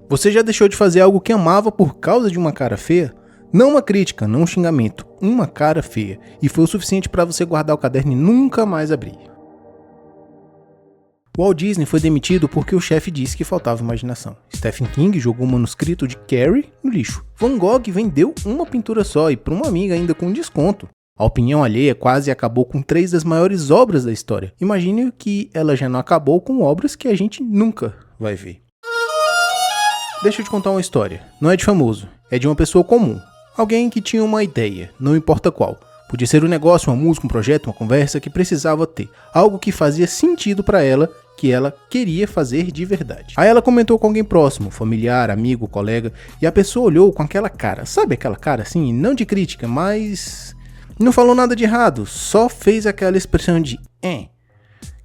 Você já deixou de fazer algo que amava por causa de uma cara feia? Não uma crítica, não um xingamento, uma cara feia. E foi o suficiente para você guardar o caderno e nunca mais abrir. Walt Disney foi demitido porque o chefe disse que faltava imaginação. Stephen King jogou o manuscrito de Carrie no lixo. Van Gogh vendeu uma pintura só e para uma amiga ainda com desconto. A opinião alheia quase acabou com 3 das maiores obras da história. Imagine que ela já não acabou com obras que a gente nunca vai ver. Deixa eu te contar uma história. Não é de famoso, é de uma pessoa comum. Alguém que tinha uma ideia, não importa qual. Podia ser um negócio, uma música, um projeto, uma conversa que precisava ter. Algo que fazia sentido para ela, que ela queria fazer de verdade. Aí ela comentou com alguém próximo, familiar, amigo, colega, e a pessoa olhou com aquela cara. Sabe aquela cara assim, não de crítica, mas não falou nada de errado, só fez aquela expressão de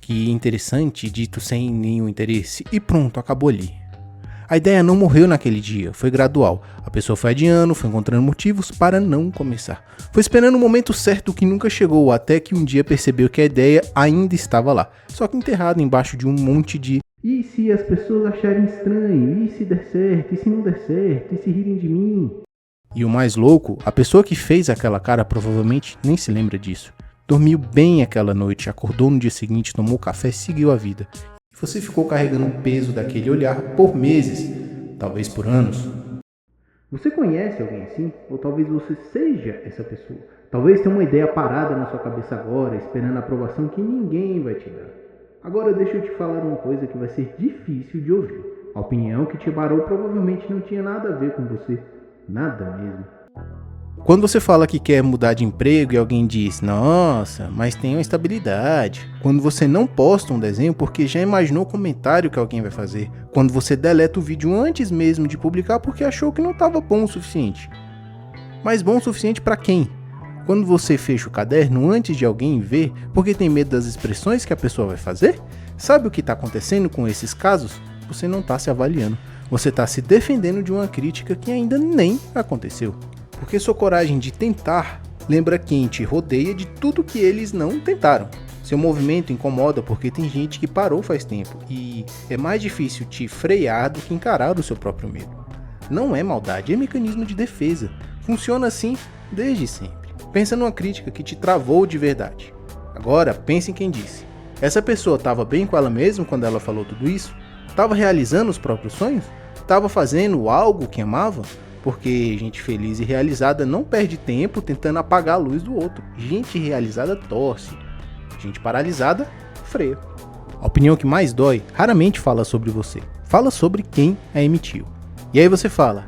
que interessante, dito sem nenhum interesse, e pronto, acabou ali. A ideia não morreu naquele dia, foi gradual. A pessoa foi adiando, foi encontrando motivos para não começar. Foi esperando o momento certo que nunca chegou, até que um dia percebeu que a ideia ainda estava lá, só que enterrada embaixo de um monte de "e se as pessoas acharem estranho? E se der certo? E se não der certo? E se rirem de mim?" E o mais louco, a pessoa que fez aquela cara provavelmente nem se lembra disso. Dormiu bem aquela noite, acordou no dia seguinte, tomou café e seguiu a vida. Você ficou carregando o peso daquele olhar por meses, talvez por anos. Você conhece alguém assim? Ou talvez você seja essa pessoa. Talvez tenha uma ideia parada na sua cabeça agora, esperando a aprovação que ninguém vai te dar. Agora deixa eu te falar uma coisa que vai ser difícil de ouvir. A opinião que te barou provavelmente não tinha nada a ver com você. Nada mesmo. Quando você fala que quer mudar de emprego e alguém diz, nossa, mas tem uma estabilidade. Quando você não posta um desenho porque já imaginou o comentário que alguém vai fazer. Quando você deleta o vídeo antes mesmo de publicar porque achou que não estava bom o suficiente. Mas bom o suficiente para quem? Quando você fecha o caderno antes de alguém ver porque tem medo das expressões que a pessoa vai fazer? Sabe o que está acontecendo com esses casos? Você não está se avaliando. Você está se defendendo de uma crítica que ainda nem aconteceu. Porque sua coragem de tentar lembra quem te rodeia de tudo que eles não tentaram. Seu movimento incomoda porque tem gente que parou faz tempo e é mais difícil te frear do que encarar o seu próprio medo. Não é maldade, é mecanismo de defesa. Funciona assim desde sempre. Pensa numa crítica que te travou de verdade. Agora, pense em quem disse. Essa pessoa estava bem com ela mesma quando ela falou tudo isso? Estava realizando os próprios sonhos? Estava fazendo algo que amava? Porque gente feliz e realizada não perde tempo tentando apagar a luz do outro. Gente realizada torce. Gente paralisada freia. A opinião que mais dói raramente fala sobre você. Fala sobre quem a emitiu. E aí você fala,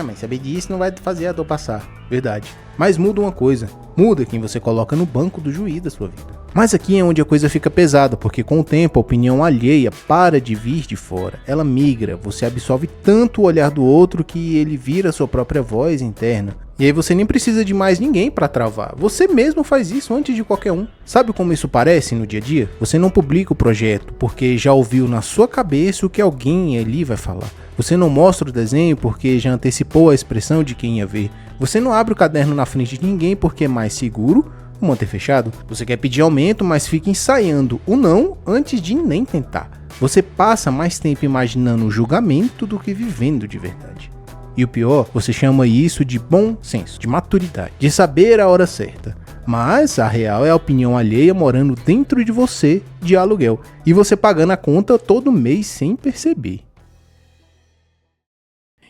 mas saber disso não vai fazer a dor passar. Verdade. Mas muda uma coisa. Muda quem você coloca no banco do juiz da sua vida. Mas aqui é onde a coisa fica pesada, porque com o tempo a opinião alheia para de vir de fora. Ela migra, você absorve tanto o olhar do outro que ele vira sua própria voz interna. E aí você nem precisa de mais ninguém para travar. Você mesmo faz isso antes de qualquer um. Sabe como isso parece no dia a dia? Você não publica o projeto porque já ouviu na sua cabeça o que alguém ali vai falar. Você não mostra o desenho porque já antecipou a expressão de quem ia ver. Você não abre o caderno na frente de ninguém porque é mais seguro manter fechado. Você quer pedir aumento, mas fica ensaiando o não antes de nem tentar. Você passa mais tempo imaginando o julgamento do que vivendo de verdade. E o pior, você chama isso de bom senso, de maturidade, de saber a hora certa. Mas a real é a opinião alheia morando dentro de você de aluguel e você pagando a conta todo mês sem perceber.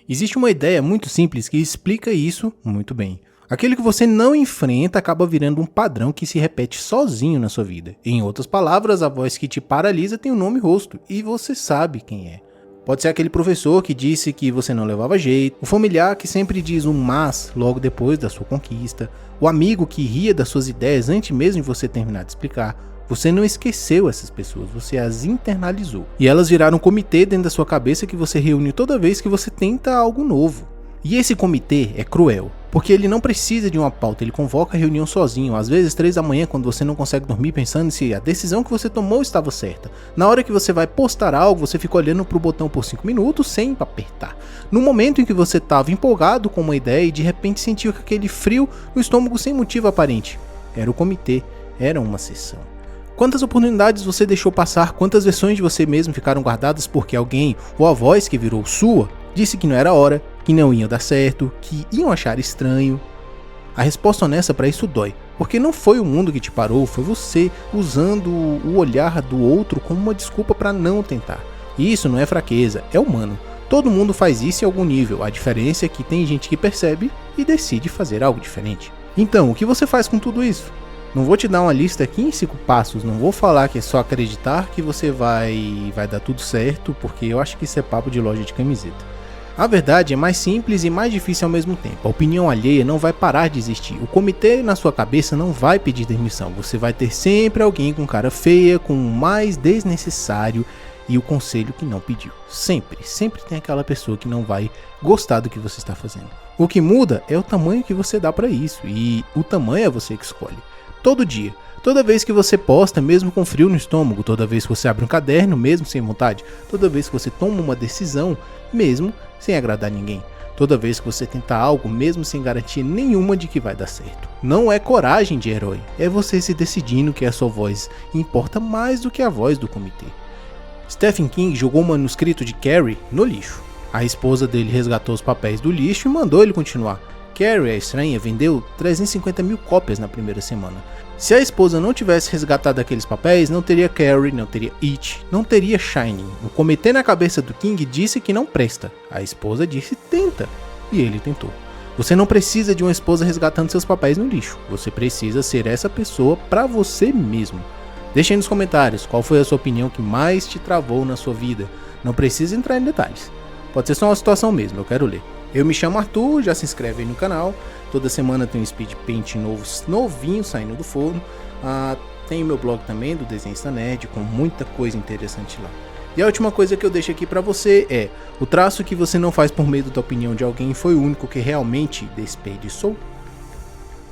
Existe uma ideia muito simples que explica isso muito bem. Aquilo que você não enfrenta acaba virando um padrão que se repete sozinho na sua vida. Em outras palavras, a voz que te paralisa tem um nome e rosto, e você sabe quem é. Pode ser aquele professor que disse que você não levava jeito, o familiar que sempre diz um mas logo depois da sua conquista, o amigo que ria das suas ideias antes mesmo de você terminar de explicar. Você não esqueceu essas pessoas, você as internalizou. E elas viraram um comitê dentro da sua cabeça que você reúne toda vez que você tenta algo novo. E esse comitê é cruel, porque ele não precisa de uma pauta, ele convoca a reunião sozinho, às vezes 3 da manhã quando você não consegue dormir pensando se a decisão que você tomou estava certa. Na hora que você vai postar algo, você fica olhando pro botão por 5 minutos sem apertar. No momento em que você estava empolgado com uma ideia e de repente sentiu aquele frio no estômago sem motivo aparente. Era o comitê, era uma sessão. Quantas oportunidades você deixou passar, quantas versões de você mesmo ficaram guardadas porque alguém, ou a voz que virou sua, Disse que não era hora, que não ia dar certo, que iam achar estranho. A resposta honesta para isso dói, porque não foi o mundo que te parou, foi você usando o olhar do outro como uma desculpa para não tentar. E isso não é fraqueza, é humano. Todo mundo faz isso em algum nível, a diferença é que tem gente que percebe e decide fazer algo diferente. Então, o que você faz com tudo isso? Não vou te dar uma lista aqui em 5 passos, não vou falar que é só acreditar que você vai dar tudo certo, porque eu acho que isso é papo de loja de camiseta. A verdade é mais simples e mais difícil ao mesmo tempo. A opinião alheia não vai parar de existir. O comitê na sua cabeça não vai pedir demissão. Você vai ter sempre alguém com cara feia, com o mais desnecessário e o conselho que não pediu. Sempre tem aquela pessoa que não vai gostar do que você está fazendo. O que muda é o tamanho que você dá para isso, e o tamanho é você que escolhe. Todo dia. Toda vez que você posta, mesmo com frio no estômago, toda vez que você abre um caderno, mesmo sem vontade, toda vez que você toma uma decisão, mesmo sem agradar ninguém, toda vez que você tenta algo, mesmo sem garantia nenhuma de que vai dar certo. Não é coragem de herói, é você se decidindo que a sua voz importa mais do que a voz do comitê. Stephen King jogou o manuscrito de Carrie no lixo. A esposa dele resgatou os papéis do lixo e mandou ele continuar. Carrie, a estranha, vendeu 350 mil cópias na primeira semana. Se a esposa não tivesse resgatado aqueles papéis, não teria Carrie, não teria It, não teria Shining. O comitê na cabeça do King disse que não presta. A esposa disse tenta. E ele tentou. Você não precisa de uma esposa resgatando seus papéis no lixo. Você precisa ser essa pessoa pra você mesmo. Deixe aí nos comentários qual foi a sua opinião que mais te travou na sua vida. Não precisa entrar em detalhes. Pode ser só uma situação mesmo, eu quero ler. Eu me chamo Arthur, já se inscreve aí no canal. Toda semana tem um speed paint novinho saindo do forno. Tem o meu blog também, do Desenhista Nerd, com muita coisa interessante lá. E a última coisa que eu deixo aqui pra você é: o traço que você não faz por medo da opinião de alguém foi o único que realmente desperdiçou?